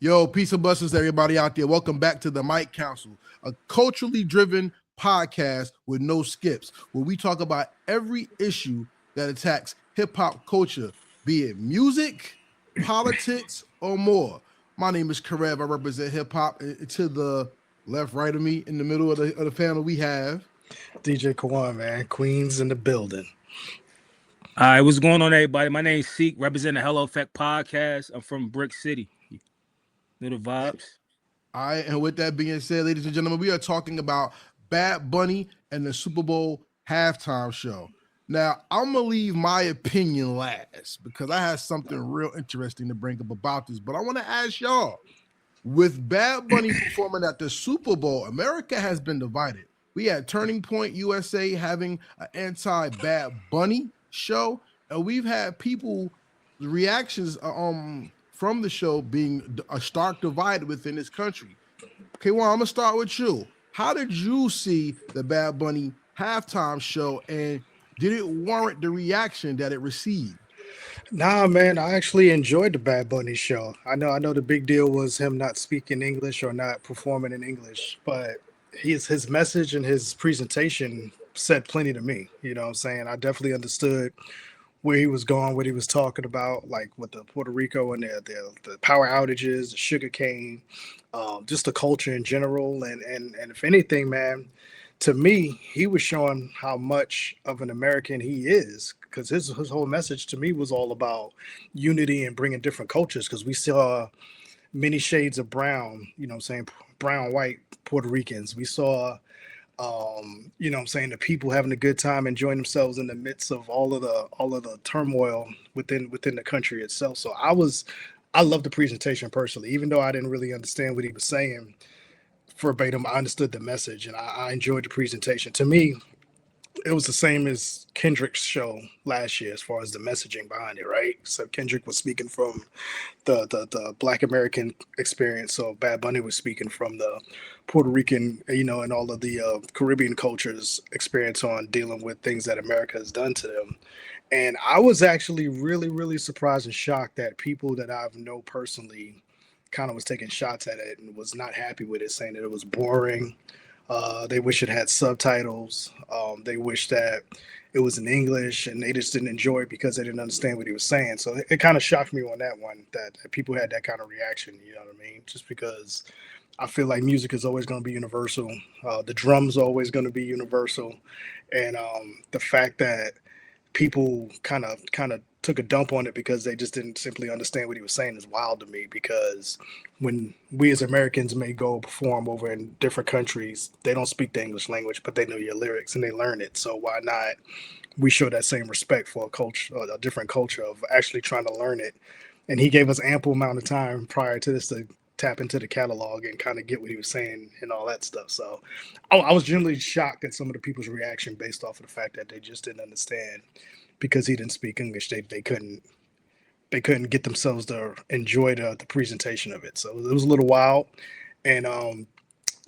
Yo, peace and blessings to everybody out there. Welcome back to the Mike Council, a culturally driven podcast with no skips, where we talk about every issue that attacks hip hop culture, be it music, politics, or more. My name is Karev. I represent hip hop. To the left, right of me, in the middle of the panel, we have. DJ Kawon, man. Queens in the building. All right, what's going on, everybody? My name's Seek, representing the Hello Effect podcast. I'm from Brick City. Know the vibes? All right, and with that being said, ladies and gentlemen, we are talking about Bad Bunny and the Super Bowl halftime show. Now, I'm gonna leave my opinion last because I have something real interesting to bring up about this. But I want to ask y'all: with Bad Bunny performing at the Super Bowl, America has been divided. We had Turning Point USA having an anti-Bad Bunny show, and we've had people reactions from the show being a stark divide within this country. Okay, well, I'm gonna start with you. How did you see the Bad Bunny halftime show, and did it warrant the reaction that it received? Nah, man, I actually enjoyed the Bad Bunny show. I know the big deal was him not speaking English or not performing in English, but his message and his presentation said plenty to me. You know what I'm saying? I definitely understood where he was going, what he was talking about, like with the Puerto Rico and the power outages, the sugar cane, just the culture in general. And if anything, man, to me, he was showing how much of an American he is because his whole message to me was all about unity and bringing different cultures because we saw many shades of brown, you know what I'm saying, brown, white Puerto Ricans. We saw you know what I'm saying, the people having a good time enjoying themselves in the midst of all of the turmoil within the country itself. So I love the presentation personally, even though I didn't really understand what he was saying verbatim. I understood the message and I enjoyed the presentation. To me, it was the same as Kendrick's show last year as far as the messaging behind it, right? So Kendrick was speaking from the Black American experience. So Bad Bunny was speaking from the Puerto Rican, you know, and all of the Caribbean cultures experience on dealing with things that America has done to them. And I was actually really, really surprised and shocked that people that I've know personally kind of was taking shots at it and was not happy with it, saying that it was boring. They wish it had subtitles. They wish that it was in English, and they just didn't enjoy it because they didn't understand what he was saying. So it kind of shocked me on that one that people had that kind of reaction. You know what I mean? Just because I feel like music is always going to be universal. The drums are always going to be universal, and the fact that people kind of took a dump on it because they just didn't simply understand what he was saying is wild to me because when we as Americans may go perform over in different countries, they don't speak the English language, but they know your lyrics and they learn it. So why not we show that same respect for a culture, a different culture of actually trying to learn it? And he gave us ample amount of time prior to this to tap into the catalog and kind of get what he was saying and all that stuff. So I was generally shocked at some of the people's reaction based off of the fact that they just didn't understand because he didn't speak English. They couldn't get themselves to enjoy the presentation of it. So it was a little wild. And I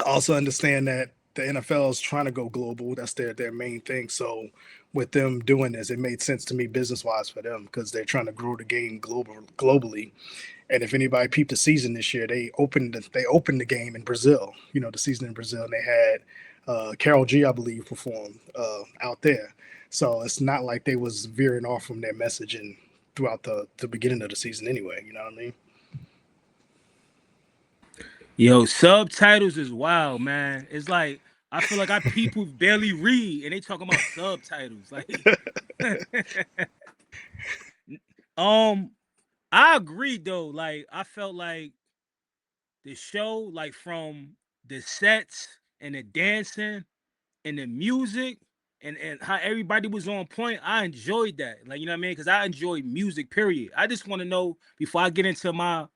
also understand that the NFL is trying to go global. That's their main thing. So with them doing this, it made sense to me business wise for them because they're trying to grow the game globally. And if anybody peeped the season this year, they opened the game in Brazil. You know, the season in Brazil, and they had Carol G, I believe, perform out there. So it's not like they was veering off from their messaging throughout the beginning of the season anyway. You know what I mean? Yo, subtitles is wild, man. It's like I feel like our people barely read and they talking about subtitles. Like, um, I agree though. Like, I felt like the show, like from the sets and the dancing and the music and how everybody was on point. I enjoyed that. Like, you know what I mean? Because I enjoy music, period. I just want to know before I get into my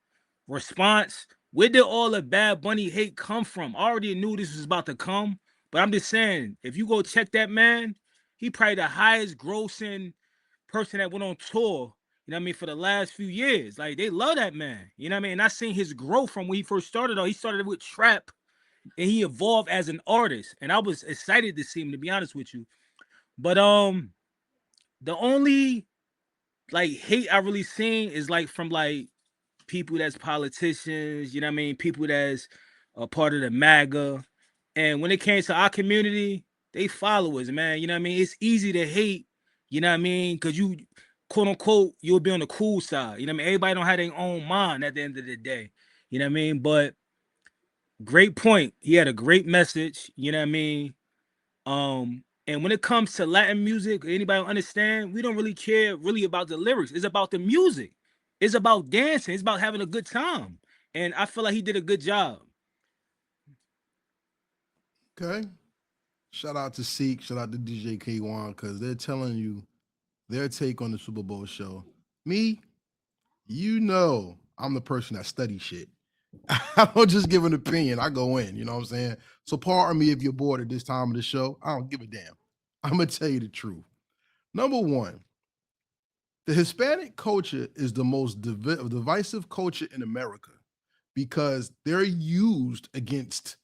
response, where did all the Bad Bunny hate come from? I already knew this was about to come, but I'm just saying, if you go check that man, he probably the highest grossing person that went on tour, you know what I mean, for the last few years. Like, they love that man. You know what I mean? And I seen his growth from when he first started. He started with trap and he evolved as an artist. And I was excited to see him, to be honest with you. But the only like hate I really seen is like from like people that's politicians, you know what I mean, people that's a part of the MAGA. And when it came to our community, they followers, man. You know what I mean? It's easy to hate, you know what I mean? Because you, quote unquote, you'll be on the cool side. You know what I mean? Everybody don't have their own mind at the end of the day. You know what I mean? But great point. He had a great message, you know what I mean? And when it comes to Latin music, anybody understand, we don't really care really about the lyrics. It's about the music. It's about dancing. It's about having a good time. And I feel like he did a good job. Okay. Shout out to Seek, shout out to DJ Kawon, because they're telling you their take on the Super Bowl show. Me, you know, I'm the person that studies shit. I don't just give an opinion. I go in, you know what I'm saying? So pardon me if you're bored at this time of the show. I don't give a damn. I'm going to tell you the truth. Number one, the Hispanic culture is the most divisive culture in America because they're used against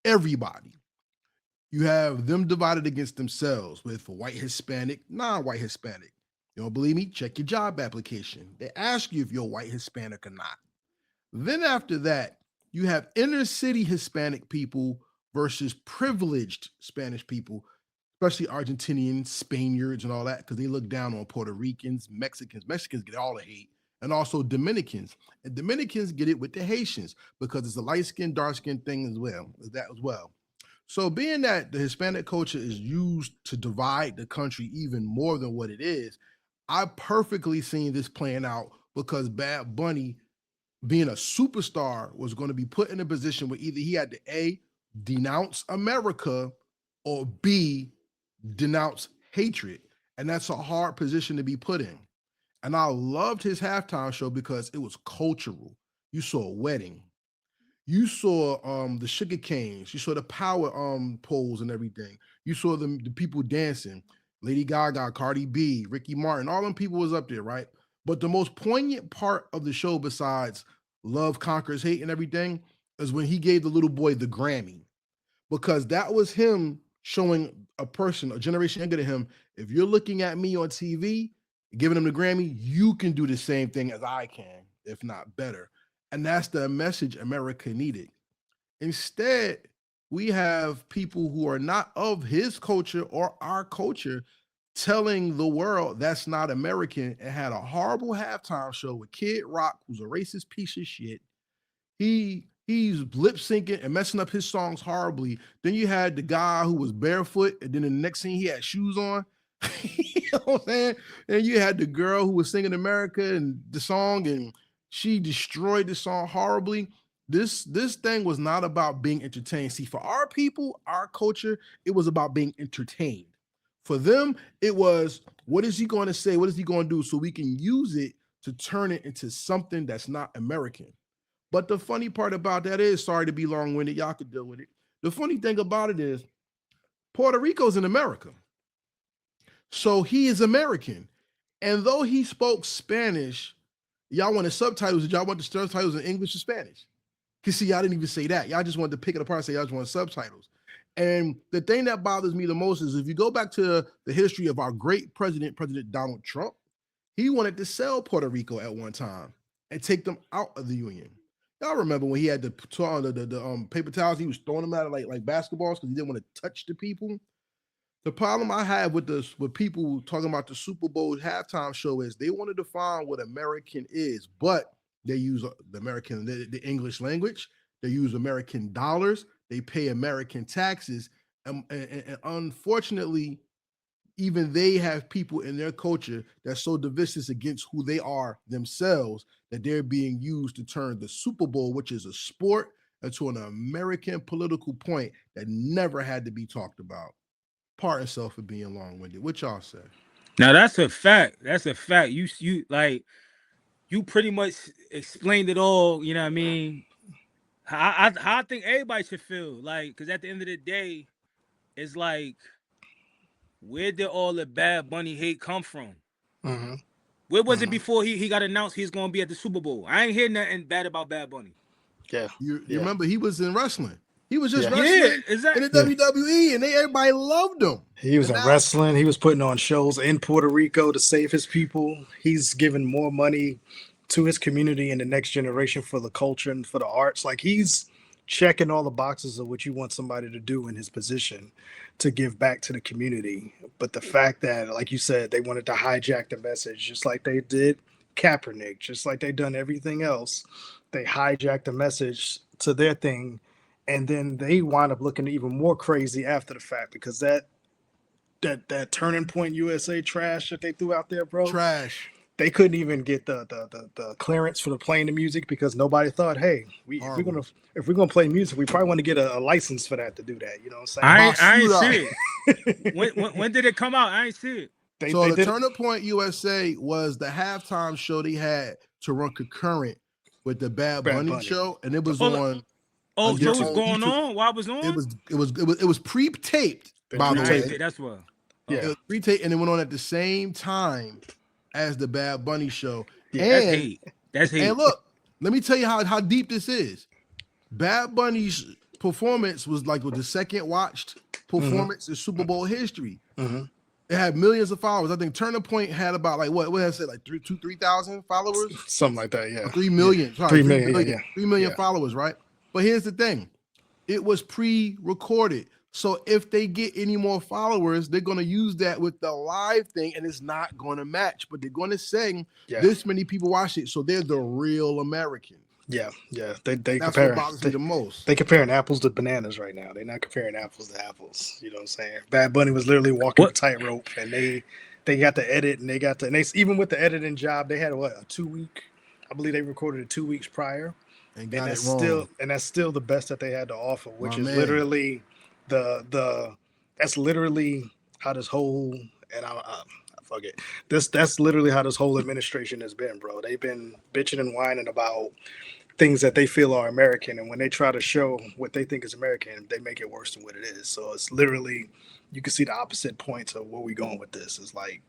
everybody. You have them divided against themselves with white Hispanic, non-white Hispanic. You don't believe me? Check your job application. They ask you if you're white Hispanic or not. Then after that, you have inner city Hispanic people versus privileged Spanish people, especially Argentinians, Spaniards, and all that, because they look down on Puerto Ricans, Mexicans. Mexicans get all the hate, and also Dominicans. And Dominicans get it with the Haitians because it's a light skin, dark skin thing as well. So being that the Hispanic culture is used to divide the country even more than what it is, I perfectly seen this playing out because Bad Bunny, being a superstar, was going to be put in a position where either he had to A, denounce America, or B, denounce hatred. And that's a hard position to be put in. And I loved his halftime show because it was cultural. You saw a wedding. You saw the sugar canes. You saw the power poles and everything. You saw the people dancing. Lady Gaga, Cardi B, Ricky Martin, all them people was up there, right? But the most poignant part of the show, besides love conquers hate and everything, is when he gave the little boy the Grammy. Because that was him showing a person, a generation younger than him, if you're looking at me on TV, giving him the Grammy, you can do the same thing as I can, if not better. And that's the message America needed. Instead, we have people who are not of his culture or our culture telling the world that's not American, and had a horrible halftime show with Kid Rock, who's a racist piece of shit. He's lip syncing and messing up his songs horribly. Then you had the guy who was barefoot, and then the next scene he had shoes on. You know what I'm saying? And you had the girl who was singing America and the song, and she destroyed the song horribly. This thing was not about being entertained. See, for our people, our culture, it was about being entertained. For them, it was, what is he going to say? What is he going to do? So we can use it to turn it into something that's not American. But the funny part about that is, sorry to be long-winded, y'all could deal with it. The funny thing about it is, Puerto Rico's in America. So he is American. And though he spoke Spanish, y'all wanted subtitles. Did y'all want the subtitles in English or Spanish? Because see, y'all didn't even say that. Y'all just wanted to pick it apart and say y'all just want subtitles. And the thing that bothers me the most is if you go back to the history of our great president, President Donald Trump, he wanted to sell Puerto Rico at one time and take them out of the union. Y'all remember when he had the paper towels, he was throwing them out like basketballs because he didn't want to touch the people. The problem I have with people talking about the Super Bowl halftime show is they want to define what American is, but they use the English language. They use American dollars. They pay American taxes. And unfortunately, even they have people in their culture that's so divisive against who they are themselves that they're being used to turn the Super Bowl, which is a sport, into an American political point that never had to be talked about. Pardon yourself for being long-winded. What y'all say? Now that's a fact. That's a fact. You like, you pretty much explained it all. You know what I mean? How I think everybody should feel like, because at the end of the day, it's like, where did all the Bad Bunny hate come from? Mm-hmm. Where was it before he got announced he's going to be at the Super Bowl? I ain't hear nothing bad about Bad Bunny. Yeah. You remember he was in wrestling. He was just Yeah, wrestling exactly. in the WWE, and everybody loved him. He was in wrestling. He was putting on shows in Puerto Rico to save his people. He's giving more money to his community and the next generation for the culture and for the arts. Like he's checking all the boxes of what you want somebody to do in his position to give back to the community. But the fact that, like you said, they wanted to hijack the message, just like they did Kaepernick, just like they done everything else. They hijacked the message to their thing, and then they wind up looking even more crazy after the fact because that Turning Point USA trash that they threw out there, bro. Trash. They couldn't even get the clearance for the playing the music because nobody thought, hey, if we're gonna play music, we probably want to get a license for that to do that. You know what I'm saying? I ain't see it. when did it come out? I ain't see it. The Turning Point USA was the halftime show they had to run concurrent with the Bad Bunny show, and it was on. Oh, so it was going on while it was on? It was pre-taped, by the way. That's what. Yeah. It was pre-taped, and it went on at the same time as the Bad Bunny show. Yeah, and that's hate. And look, let me tell you how deep this is. Bad Bunny's performance was like the second watched performance in Super Bowl history. Mm-hmm. It had millions of followers. I think Turning Point had about like what did I say, like 3,000 followers? Something like that, yeah. 3 million. Yeah. Sorry, 3 million, yeah. 3 million followers, right? But here's the thing. It was pre-recorded. So if they get any more followers, they're going to use that with the live thing, and it's not going to match. But they're going to say this many people watch it, so they're the real American. Yeah. They That's compare what bothers me the most. They comparing apples to bananas right now. They're not comparing apples to apples. You know what I'm saying? Bad Bunny was literally walking a tightrope, and they got the edit, and they even with the editing job, they had a 2 week. I believe they recorded it 2 weeks prior, and that's still the best that they had to offer, which is literally. That's literally how this whole fuck it. That's literally how this whole administration has been, bro. They've been bitching and whining about things that they feel are American, and when they try to show what they think is American, they make it worse than what it is. So it's literally, you can see the opposite points of where we're going with this. It's like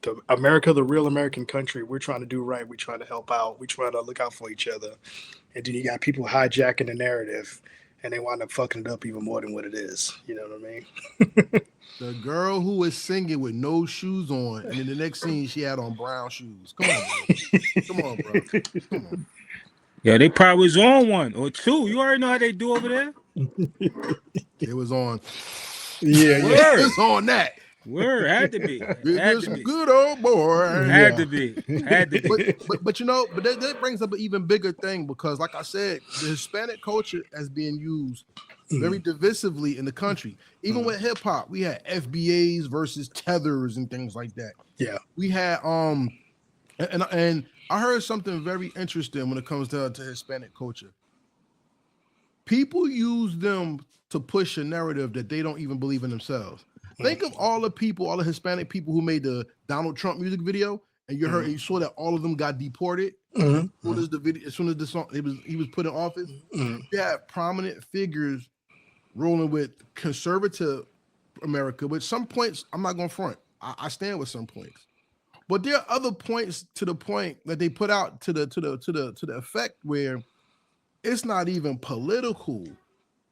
the real American country. We're trying to do right. We try to help out. We try to look out for each other, and then you got people hijacking the narrative. And they wind up fucking it up even more than what it is. You know what I mean? The girl who was singing with no shoes on, and in the next scene, she had on brown shoes. Come on, bro. Come on. Yeah, they probably was on one or two. You already know how they do over there. It was on. Yeah. It was on that. Word, had to be. Good old boy. Had to be. But you know, that brings up an even bigger thing because, like I said, the Hispanic culture is being used very divisively in the country. Even with hip hop, we had FBAs versus tethers and things like that. Yeah, we had and I heard something very interesting when it comes to Hispanic culture. People use them to push a narrative that they don't even believe in themselves. Think of all the Hispanic people who made the Donald Trump music video, and you heard and you saw that all of them got deported. As soon as the song he was put in office, you had prominent figures rolling with conservative America. But some points, I'm not going to front. I stand with some points, but there are other points to the point that they put out to the effect where it's not even political.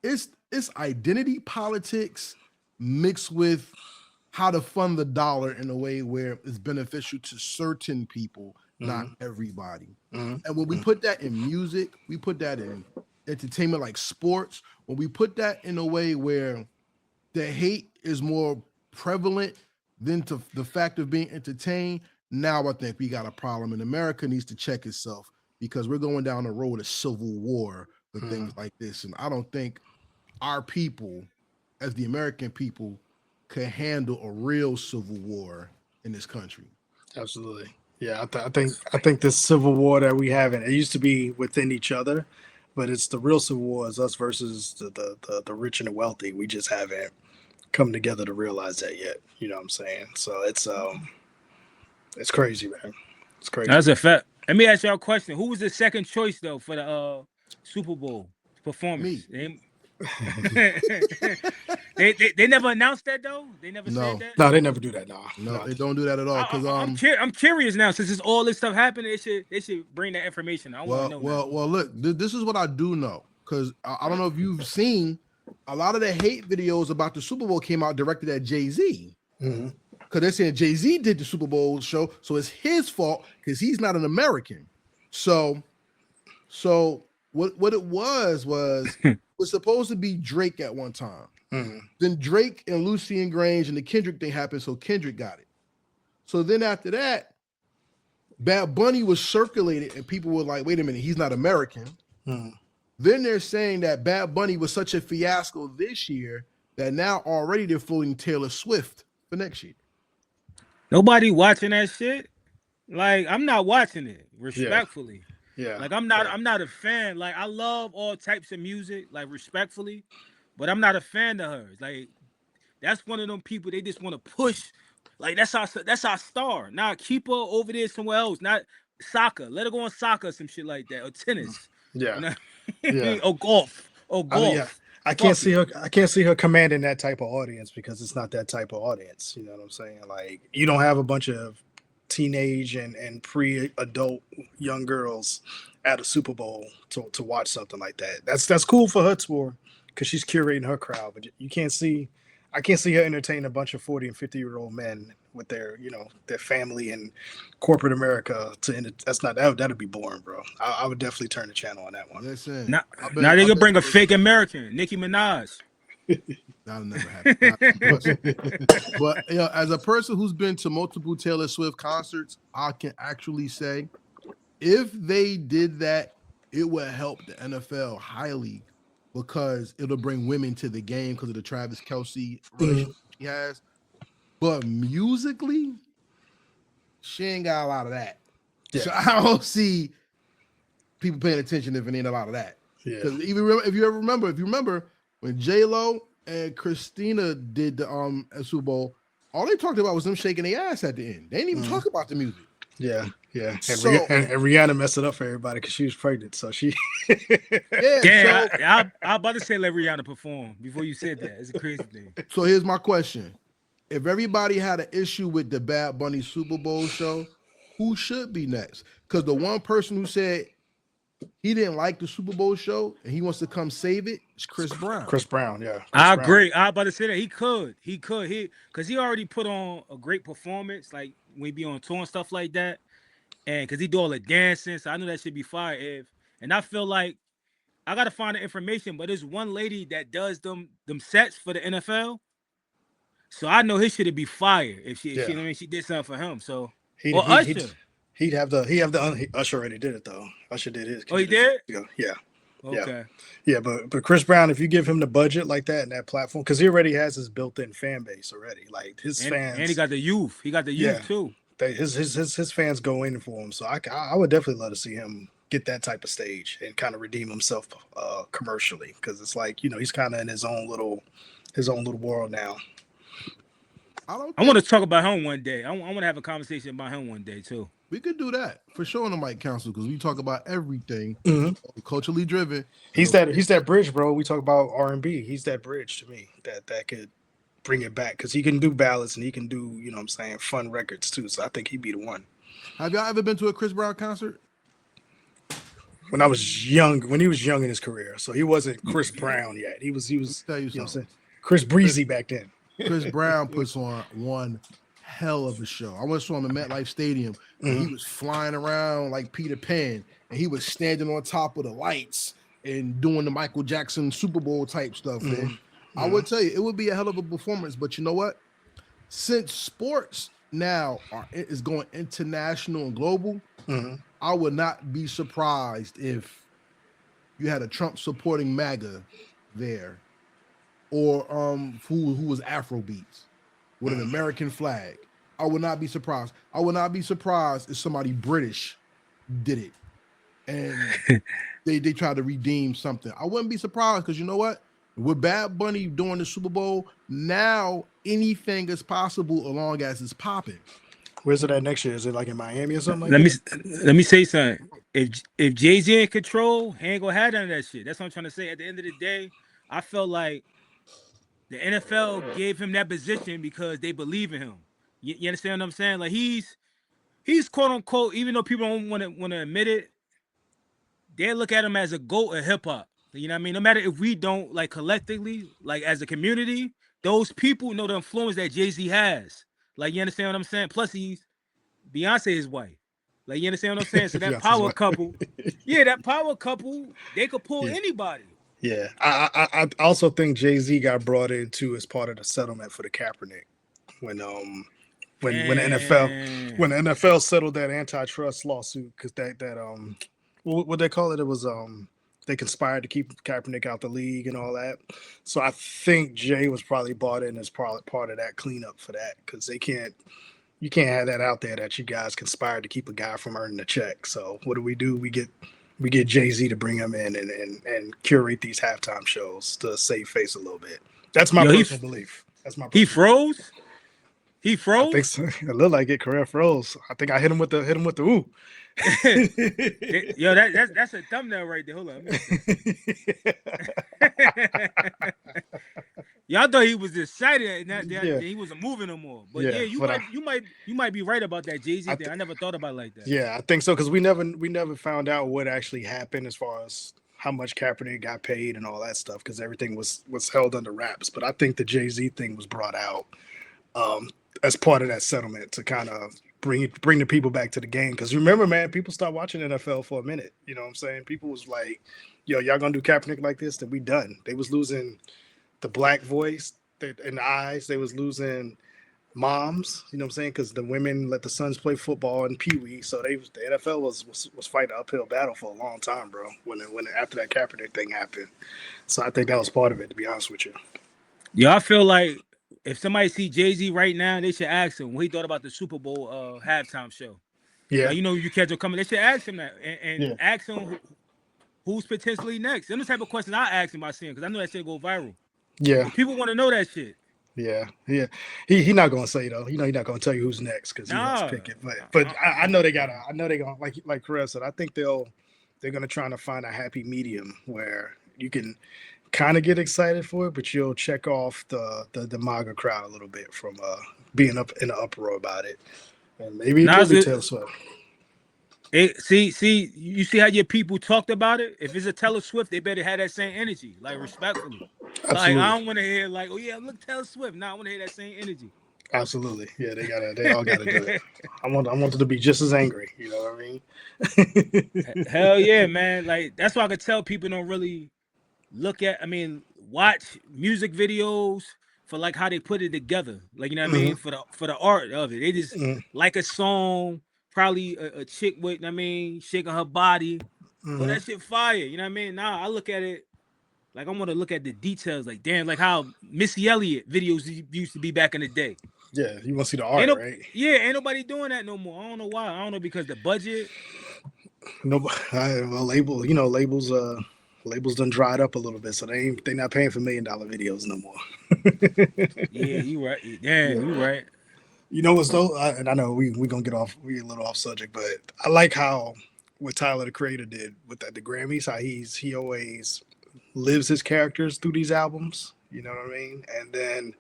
It's identity politics mixed with how to fund the dollar in a way where it's beneficial to certain people, not everybody. And when we put that in music, we put that in entertainment like sports, when we put that in a way where the hate is more prevalent than to the fact of being entertained, now I think we got a problem, and America needs to check itself because we're going down the road of civil war with things like this. And I don't think our people, as the American people, could handle a real civil war in this country. Absolutely. Yeah, I think this civil war that we have, it used to be within each other, but it's the real civil war is us versus the rich and the wealthy. We just haven't come together to realize that yet. You know what I'm saying? So it's crazy, man. It's crazy. That's a fact. Let me ask y'all a question. Who was the second choice though for the Super Bowl performance? Me. They never announced that though. They never said that. No, they never do that. No, they don't do that at all. Because I'm curious now. Since all this stuff happened, they should bring that information. I want to know. Well, look, this is what I do know. Because I don't know if you've seen a lot of the hate videos about the Super Bowl came out directed at Jay-Z. Because they're saying Jay-Z did the Super Bowl show, so it's his fault because he's not an American. So what it was supposed to be Drake at one time. Mhm. Then Drake and Lucian Grange and the Kendrick thing happened, so Kendrick got it. So then after that, Bad Bunny was circulated, and people were like, "Wait a minute, he's not American." Mhm. Then they're saying that Bad Bunny was such a fiasco this year that now already they're fooling Taylor Swift for next year. Nobody watching that shit. Like, I'm not watching it, respectfully. Yeah. Like, I'm not a fan. Like, I love all types of music, like, respectfully, but I'm not a fan of hers. Like, that's one of them people they just want to push. Like, that's our star. Now keep her over there somewhere else. Not soccer. Let her go on soccer or some shit like that. Or tennis. Yeah. You know? Yeah. Or golf. Or golf. Yeah. I can't see her commanding that type of audience because it's not that type of audience. You know what I'm saying? Like, you don't have a bunch of teenage and pre-adult young girls at a Super Bowl to watch something like that. That's cool for her tour because she's curating her crowd, but I can't see her entertain a bunch of 40 and 50-year-old men with their family and corporate America that'd be boring, bro. I would definitely turn the channel on that one. Listen, Now they gonna bring a fake American, Nicki Minaj. That'll never happen. But as a person who's been to multiple Taylor Swift concerts, I can actually say if they did that, it would help the NFL highly because it'll bring women to the game because of the Travis Kelce relationship he has. But musically, she ain't got a lot of that. Yeah. So I don't see people paying attention if it ain't a lot of that. Yeah. Because if you remember when J-Lo and Christina did the Super Bowl, all they talked about was them shaking their ass at the end. They didn't even talk about the music. Yeah, yeah. And, So- and Rihanna messed it up for everybody because she was pregnant. So she Yeah, So, I about to say let Rihanna perform before you said that. It's a crazy thing. so here's my question. If everybody had an issue with the Bad Bunny Super Bowl show, who should be next? Because the one person who said he didn't like the Super Bowl show and he wants to come save it is Chris Brown. Chris Brown, yeah. I agree. I about to say that he could because he already put on a great performance, like when he be on tour and stuff like that, and because he do all the dancing, so I knew that should be fire. And I feel like I gotta find the information, but there's one lady that does them sets for the NFL, so I know his shit be fire if she did something for him. So Usher. He'd have the Usher already did it though. Usher did his. Oh, he did? Yeah. Okay. Yeah, but Chris Brown, if you give him the budget like that and that platform, because he already has his built-in fan base already. Like his fans, and he got the youth. He got the youth too. His fans go in for him. So I would definitely love to see him get that type of stage and kind of redeem himself commercially, because it's like, he's kind of in his own little world now. I want to talk about him one day. I want to have a conversation about him one day too. We could do that for sure on the Mic Council because we talk about everything culturally driven. He's that bridge, bro. We talk about R&B. He's that bridge to me that could bring it back because he can do ballads and he can do, fun records too. So I think he'd be the one. Have y'all ever been to a Chris Brown concert? When I was young, when he was young in his career, so he wasn't Chris Brown yet. He was Tell you what I'm something. saying? Chris Breezy back then. Chris Brown puts on one hell of a show. I went to him at MetLife Stadium. And he was flying around like Peter Pan, and he was standing on top of the lights and doing the Michael Jackson Super Bowl type stuff. Man, I would tell you it would be a hell of a performance. But you know what? Since sports now is going international and global, I would not be surprised if you had a Trump supporting MAGA there, or who was Afrobeats with an American flag. I would not be surprised. I would not be surprised if somebody British did it and they tried to redeem something. I wouldn't be surprised because you know what? With Bad Bunny doing the Super Bowl, now anything is possible as long as it's popping. Where's it at next year? Is it like in Miami or something like that? Let me say something. If Jay-Z in control, he ain't gonna have none of that shit. That's what I'm trying to say. At the end of the day, I felt like the NFL gave him that position because they believe in him. You understand what I'm saying? Like he's quote unquote, even though people don't want to admit it, they look at him as a GOAT of hip hop. You know what I mean? No matter if we don't, like collectively, like as a community, those people know the influence that Jay-Z has. Like, you understand what I'm saying? Plus Beyonce is white. Like, you understand what I'm saying? So that Beyonce's power wife. couple, yeah, that power couple, they could pull Yeah. anybody. Yeah, I also think Jay-Z got brought into as part of the settlement for the Kaepernick when when the NFL Damn. when the NFL settled that antitrust lawsuit because what they call it, it was they conspired to keep Kaepernick out the league and all that. So I think Jay was probably brought in as part of that cleanup for that because you can't have that out there that you guys conspired to keep a guy from earning a check. So what do? We get Jay-Z to bring him in and curate these halftime shows to save face a little bit. That's my Yo, personal belief. That's my he personal belief. froze. He I think froze. so. It looked like it. Karev froze. I think I hit him with the ooh. Yo, that's a thumbnail right there. Hold on. Y'all thought he was excited and that he wasn't moving no more. But yeah, you might be right about that Jay-Z thing. I never thought about it like that. Yeah, I think so because we never found out what actually happened as far as how much Kaepernick got paid and all that stuff because everything was held under wraps. But I think the Jay-Z thing was brought out as part of that settlement to kind of bring the people back to the game. Because remember, man, people stopped watching NFL for a minute. You know what I'm saying? People was like, "Yo, y'all gonna do Kaepernick like this? Then we done." They was losing the black voice in the eyes. They was losing moms. You know what I'm saying? Because the women let the sons play football and Pee Wee, so the NFL was fighting an uphill battle for a long time, bro. When after that Kaepernick thing happened, so I think that was part of it. To be honest with you. Yeah, I feel like if somebody see Jay-Z right now, they should ask him what he thought about the Super Bowl halftime show. Yeah, Like, you catch him coming. They should ask him that and ask him who's potentially next. And the type of questions I ask him about seeing because I know that shit go viral. yeah. But people want to know that shit. Yeah. He not gonna say though. He's not gonna tell you who's next because he wants to pick it. But I know they gotta. I know they gonna like Karev said. I think they're gonna try to find a happy medium where you can kind of get excited for it, but you'll check off the MAGA crowd a little bit from being up in the uproar about it. And maybe it will be Taylor Swift. See, you see how your people talked about it? If it's a Taylor Swift, they better have that same energy, like respectfully. Absolutely. Like, I don't want to hear like, oh yeah, look, Taylor Swift. No, I want to hear that same energy. Absolutely. Yeah, they all gotta do it. I want them to be just as angry, you know what I mean? Hell yeah, man. Like, that's why I could tell people don't really watch music videos for like how they put it together. Like, you know what I mean? For the art of it. They just like a song. Probably a chick with, shaking her body. Oh, that shit fire. You know what I mean? Nah, I look at it like I want to look at the details. Like, damn, like how Missy Elliott videos used to be back in the day. Yeah, you want to see the art, right? Yeah, ain't nobody doing that no more. I don't know why. I don't know because the budget. No, labels done dried up a little bit, so they not paying for $1 million videos no more. Yeah, you right. Damn, you right. You know what's though, and I know we gonna get a little off subject, but I like how what Tyler the Creator did with the Grammys, how he always lives his characters through these albums. You know what I mean? And then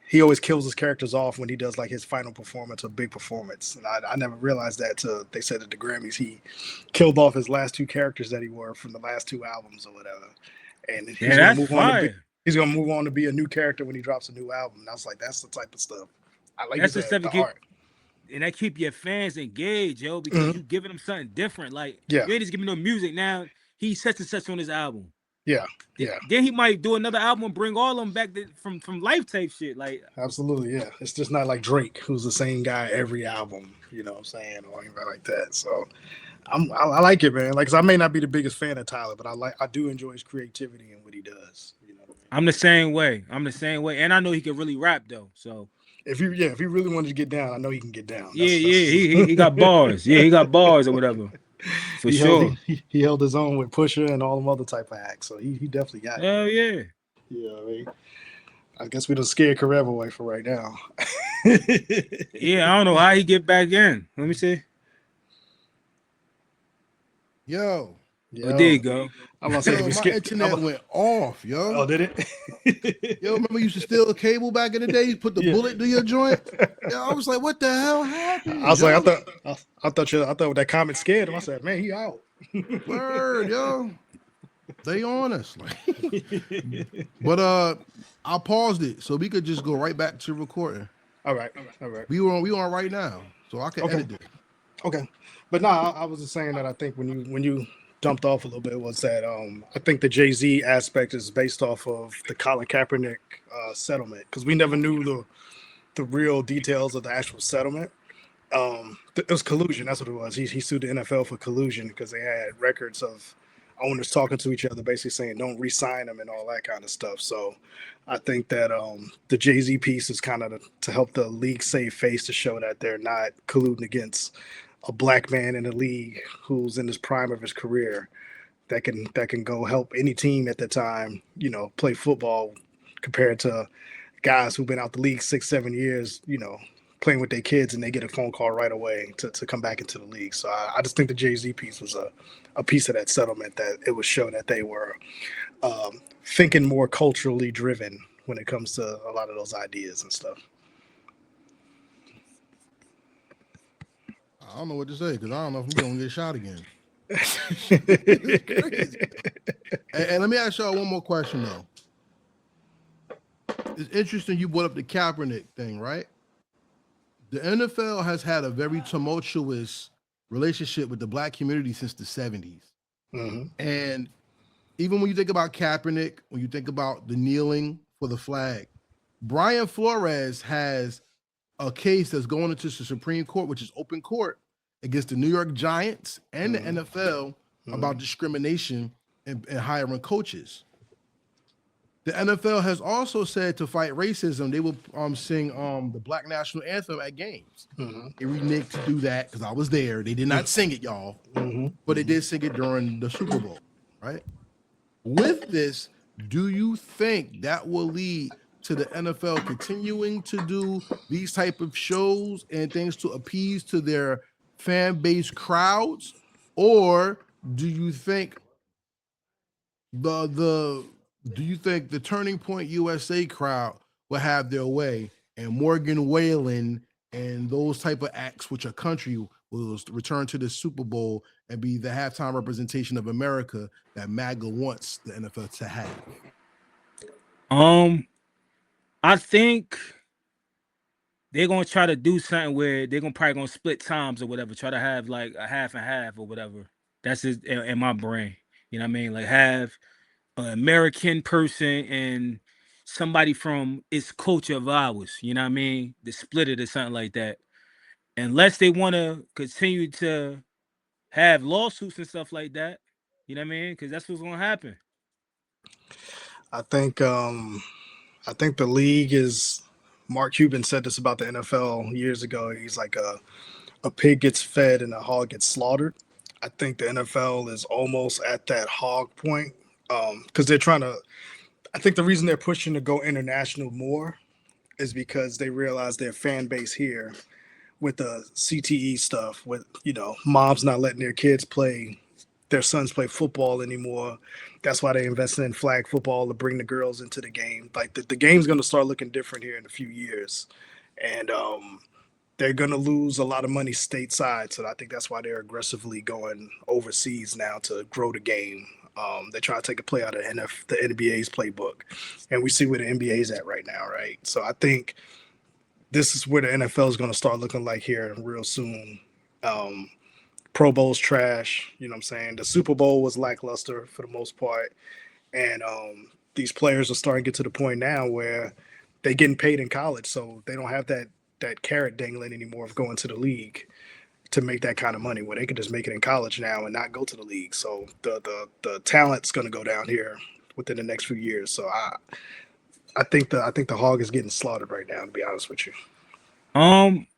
he always kills his characters off when he does like his final performance or big performance. And I never realized that till they said at the Grammys he killed off his last two characters that he were from the last two albums or whatever. And he's gonna move on to be a new character when he drops a new album. And I was like, that's the type of stuff. I like that's the art. And that keep your fans engaged, yo, because you giving them something different. Like, you ain't just giving no music. Now he's such and such on his album. Yeah. Then he might do another album and bring all of them back from life tape shit. Like, absolutely, yeah. It's just not like Drake, who's the same guy every album. You know what I'm saying, or anything like that. So I like it, man. Like, 'cause I may not be the biggest fan of Tyler, but I do enjoy his creativity and what he does. You know what I mean? I'm the same way, and I know he can really rap though. So. If he really wanted to get down, I know he can get down. He got bars. Yeah, he got bars or whatever. For sure. He held his own with Pusha and all them other type of acts. So he definitely got it. Hell yeah. Yeah, I mean, I guess we done scared Karev away for right now. Yeah, I don't know how he get back in. Let me see. Yo. Oh, there you go. I'm about to say, my internet went off, yo. Oh, did it? Yo, remember you used to steal a cable back in the day? You put the bullet through your joint. Yo, I was like, what the hell happened? I was like, I thought that comment scared him. I said, man, he out. Word, yo. They on us. But I paused it so we could just go right back to recording. All right. We on right now, so I can edit it. Okay, but no, I was just saying that I think when you dumped off a little bit was that I think the Jay-Z aspect is based off of the Colin Kaepernick settlement because we never knew the real details of the actual settlement. It was collusion. That's what it was. He sued the NFL for collusion because they had records of owners talking to each other, basically saying don't re-sign them and all that kind of stuff. So I think that the Jay-Z piece is kind of to help the league save face to show that they're not colluding against a black man in the league who's in his prime of his career that can go help any team at the time, play football compared to guys who've been out the league 6 7 years, playing with their kids and they get a phone call right away to come back into the league. So I just think the Jay-Z piece was a piece of that settlement that it was shown that they were thinking more culturally driven when it comes to a lot of those ideas and stuff. I don't know what to say because I don't know if we're gonna get shot again. It's crazy. And let me ask y'all one more question though. It's interesting you brought up the Kaepernick thing, right? The NFL has had a very tumultuous relationship with the black community since the 70s. Mm-hmm. And even when you think about Kaepernick, when you think about the kneeling for the flag, Brian Flores has a case that's going into the Supreme Court, which is open court, against the New York Giants and the NFL about discrimination in hiring coaches. The NFL has also said to fight racism, they will sing the Black National Anthem at games. They reneged to do that because I was there. They did not sing it, y'all, but they did sing it during the Super Bowl, right? With this, do you think that will lead to the NFL continuing to do these type of shows and things to appease to their fan base crowds, or do you think the Turning Point USA crowd will have their way and Morgan Wallen and those type of acts, which are country, will return to the Super Bowl and be the halftime representation of America that MAGA wants the NFL to have? I think they're gonna try to do something where they're probably gonna split times or whatever, try to have like a half and half or whatever. That's just in my brain. You know what I mean? Like have an American person and somebody from its culture of ours. You know what I mean? To split it or something like that. Unless they want to continue to have lawsuits and stuff like that. You know what I mean? Because that's what's gonna happen. I think the league is. Mark Cuban said this about the NFL years ago. He's like a pig gets fed and a hog gets slaughtered. I think the NFL is almost at that hog point because they're trying to. I think the reason they're pushing to go international more is because they realize their fan base here with the CTE stuff, with moms not letting their sons play football anymore. That's why they invested in flag football to bring the girls into the game. Like the game's going to start looking different here in a few years, and they're going to lose a lot of money stateside. So I think that's why they're aggressively going overseas now to grow the game. They're trying to take a play out of the NBA's playbook, and we see where the NBA's at right now, right? So I think this is where the NFL is going to start looking like here real soon. Pro Bowl's trash, you know what I'm saying? The Super Bowl was lackluster for the most part. And these players are starting to get to the point now where they're getting paid in college, so they don't have that carrot dangling anymore of going to the league to make that kind of money, where they can just make it in college now and not go to the league. So the talent's going to go down here within the next few years. So I think the hog is getting slaughtered right now, to be honest with you. I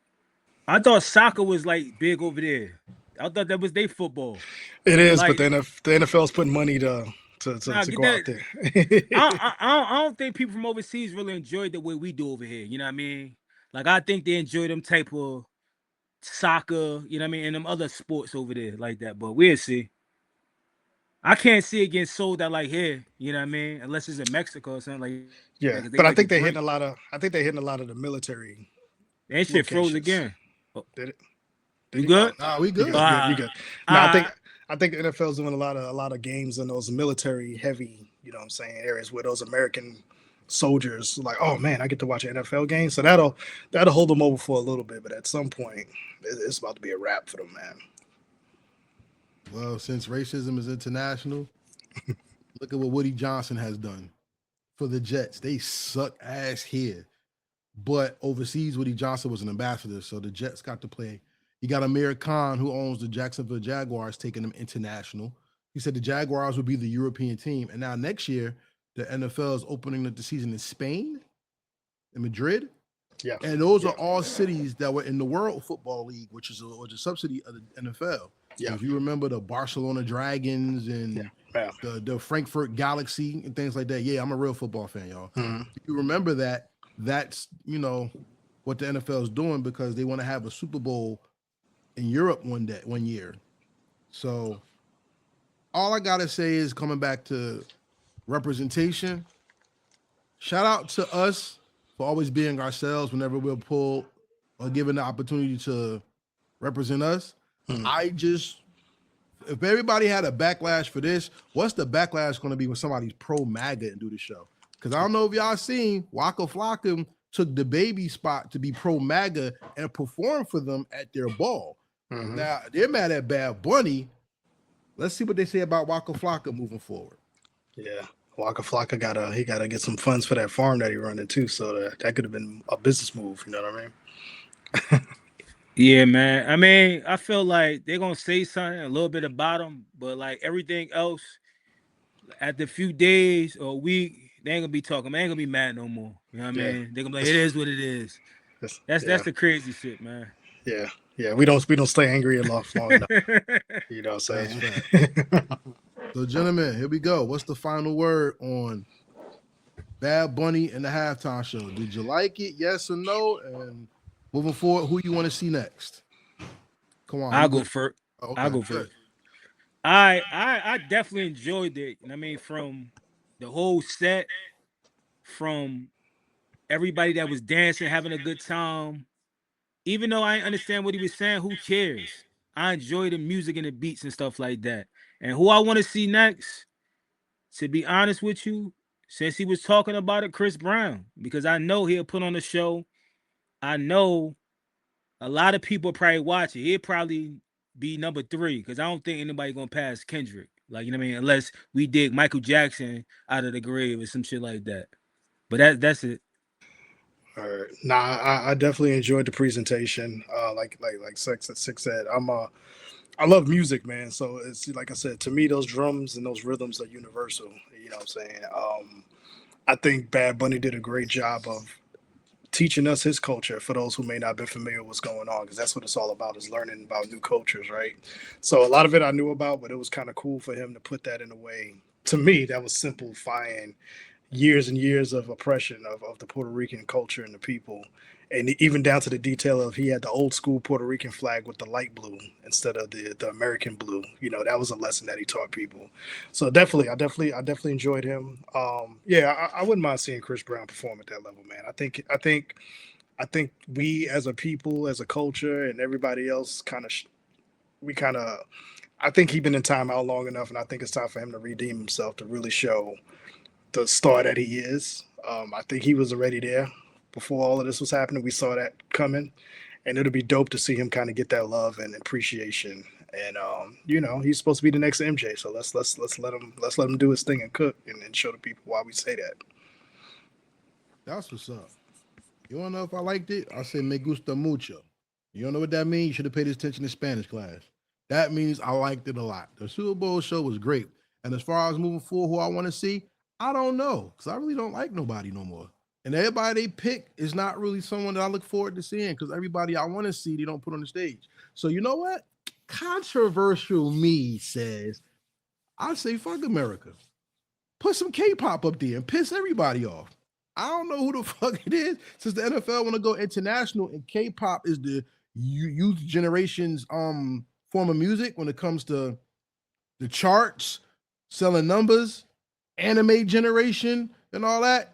thought soccer was like big over there. I thought that was their football. It is, Like, but the NFL's putting money to go out there. I don't think people from overseas really enjoyed the way we do over here. You know what I mean? Like I think they enjoy them type of soccer, you know what I mean, and them other sports over there like that. But we'll see. I can't see it getting sold out like here, you know what I mean? Unless it's in Mexico or something like Yeah, that. but I think they're hitting a lot of. I think they're hitting a lot of the military. That shit froze locations. again. Did it? You good? Nah, we good. You good. No, I think the NFL's doing a lot of games in those military heavy, you know what I'm saying, areas where those American soldiers like, oh man, I get to watch an NFL game. So that'll hold them over for a little bit, but at some point, it's about to be a wrap for them, man. Well, since racism is international, look at what Woody Johnson has done for the Jets. They suck ass here. But overseas, Woody Johnson was an ambassador, so the Jets got to play. You got Amir Khan, who owns the Jacksonville Jaguars, taking them international. He said the Jaguars would be the European team. And now next year, the NFL is opening up the season in Spain, in Madrid. Yeah. And those are all cities that were in the World Football League, which is a subsidy of the NFL. Yeah. If you remember the Barcelona Dragons and the Frankfurt Galaxy and things like that. Yeah, I'm a real football fan, y'all. If you remember that, that's, what the NFL is doing because they want to have a Super Bowl in Europe one year. So all I got to say is, coming back to representation, shout out to us for always being ourselves whenever we're pulled or given the opportunity to represent us. If everybody had a backlash for this, what's the backlash going to be when somebody's pro MAGA and do the show? Because I don't know if y'all seen, Waka Flocka took the baby spot to be pro MAGA and perform for them at their ball. Now, they're mad at Bad Bunny. Let's see what they say about Waka Flocka moving forward. Yeah. Waka Flocka gotta get some funds for that farm that he running too. So that could have been a business move. You know what I mean? Yeah, man. I mean, I feel like they're gonna say something a little bit about him, but like everything else, after a few days or a week, they ain't gonna be talking. They ain't gonna be mad no more. You know what I mean? They're gonna be like, it is what it is. That's the crazy shit, man. Yeah. Yeah. We don't stay angry and long enough. You know what I'm saying? So, gentlemen, here we go. What's the final word on Bad Bunny and the halftime show? Did you like it? Yes or no? And moving forward, who you want to see next? Come on. I'll go first. Oh, okay. I'll go first. I definitely enjoyed it. I mean, from the whole set, from everybody that was dancing, having a good time. Even though I didn't understand what he was saying, who cares? I enjoy the music and the beats and stuff like that. And who I want to see next, to be honest with you, since he was talking about it, Chris Brown, because I know he'll put on a show. I know a lot of people probably watch it. He'll probably be number 3 because I don't think anybody gonna pass Kendrick. Like, you know what I mean? Unless we dig Michael Jackson out of the grave or some shit like that. But that's it. All right. Nah, I definitely enjoyed the presentation. Like Six said, I love music, man. So it's like I said, to me, those drums and those rhythms are universal. You know what I'm saying? I think Bad Bunny did a great job of teaching us his culture for those who may not be familiar with what's going on, because that's what it's all about, is learning about new cultures, right? So a lot of it I knew about, but it was kind of cool for him to put that in a way, to me, that was simplifying years and years of oppression of the Puerto Rican culture and the people. And even down to the detail of, he had the old school Puerto Rican flag with the light blue instead of the American blue. You know, that was a lesson that he taught people. So I definitely enjoyed him. I wouldn't mind seeing Chris Brown perform at that level, man. I think we as a people, as a culture, and everybody else I think he's been in timeout long enough, and I think it's time for him to redeem himself, to really show the star that he is. I think he was already there before all of this was happening. We saw that coming, and it'll be dope to see him kind of get that love and appreciation. And he's supposed to be the next MJ, so let's let him do his thing and cook and show the people why we say that. That's what's up. You want to know if I liked it? I say me gusta mucho. You don't know what that means? You should have paid attention in Spanish class. That means I liked it a lot. The Super Bowl show was great. And as far as moving forward, who I want to see, I don't know, because I really don't like nobody no more. And everybody they pick is not really someone that I look forward to seeing, because everybody I want to see, they don't put on the stage. So you know what? Controversial me says, I say fuck America. Put some K-pop up there and piss everybody off. I don't know who the fuck it is, since the NFL want to go international and K-pop is the youth generation's form of music when it comes to the charts, selling numbers, anime generation, and all that.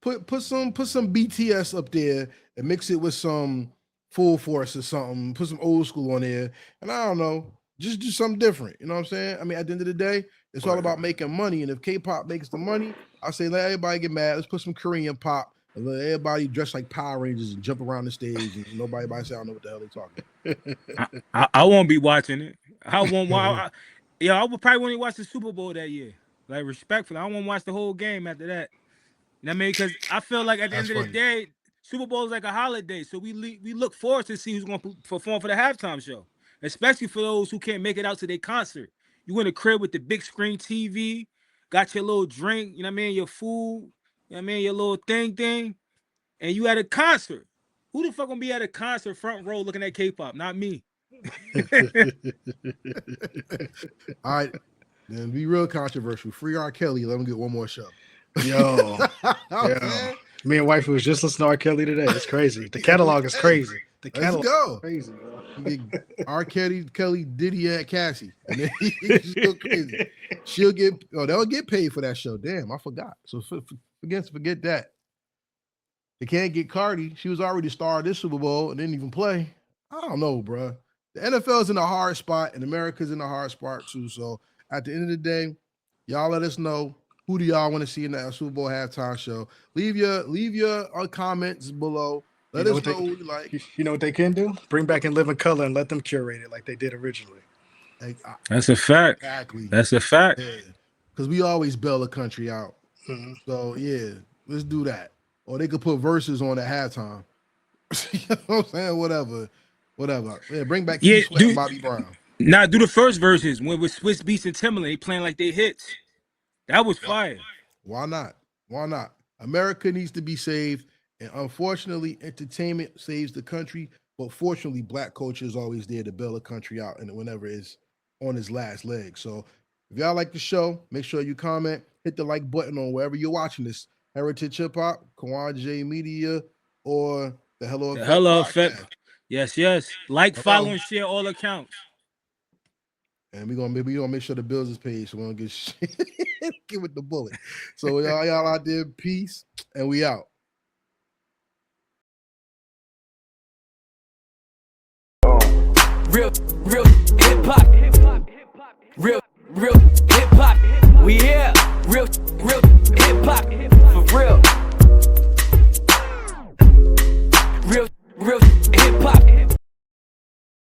Put some BTS up there and mix it with some Full Force or something. Put some old school on there, and I don't know, just do something different. You know what I'm saying? I mean, at the end of the day, It's all about making money. And if K-pop makes the money, I say let everybody get mad. Let's put some Korean pop and let everybody dress like Power Rangers and jump around the stage. And nobody say I don't know what the hell they talking. I won't be watching it. I won't. I would probably only watch the Super Bowl that year. Like respectfully, I won't watch the whole game after that. You know what I mean? Because I feel like at the end of the day, Super Bowl is like a holiday, so we look forward to see who's going to perform for the halftime show, especially for those who can't make it out to their concert. You in the crib with the big screen TV, got your little drink, you know what I mean, your food, you know what I mean, your little thing, and you at a concert. Who the fuck gonna be at a concert front row looking at K-pop? Not me. All right, then be real controversial. Free R. Kelly. Let him get one more show. Yo, me and wife was just listening to R. Kelly today. It's crazy. The catalog is crazy. The catalog is crazy, bro. R. Kelly, Diddy, and Cassie. And then he's still crazy. They'll get paid for that show. Damn, I forgot. So forget that. They can't get Cardi. She was already the star of this Super Bowl and didn't even play. I don't know, bro. The NFL's in a hard spot and America's in a hard spot too. So at the end of the day, y'all let us know. Who do y'all want to see in that Super Bowl halftime show? Leave your comments below. Let us know who you like. You know what they can do? Bring back In Living Color and let them curate it like they did originally. That's a fact. Exactly. That's a fact. Because we always bail the country out. Mm-hmm. So yeah, let's do that. Or they could put verses on at halftime. You know what I'm saying? Whatever. Yeah, bring back Keith Sweat and Bobby Brown. Nah, do the first verses when with Swiss Beats and Timberland, they playing like they hits. That was fire. Why not? America needs to be saved. And unfortunately, entertainment saves the country. But fortunately, Black culture is always there to bail the country out and whenever it's on its last leg. So if y'all like the show, make sure you comment, hit the like button on wherever you're watching this. Heritage Hip Hop, Kawon J Media, or the Hello Effect. Yes. Like, follow, and share all accounts. And we're gonna make sure the bills is paid, so we don't get shit. Get with the bullet. So y'all out there, peace, and we out. Real hip hop. Real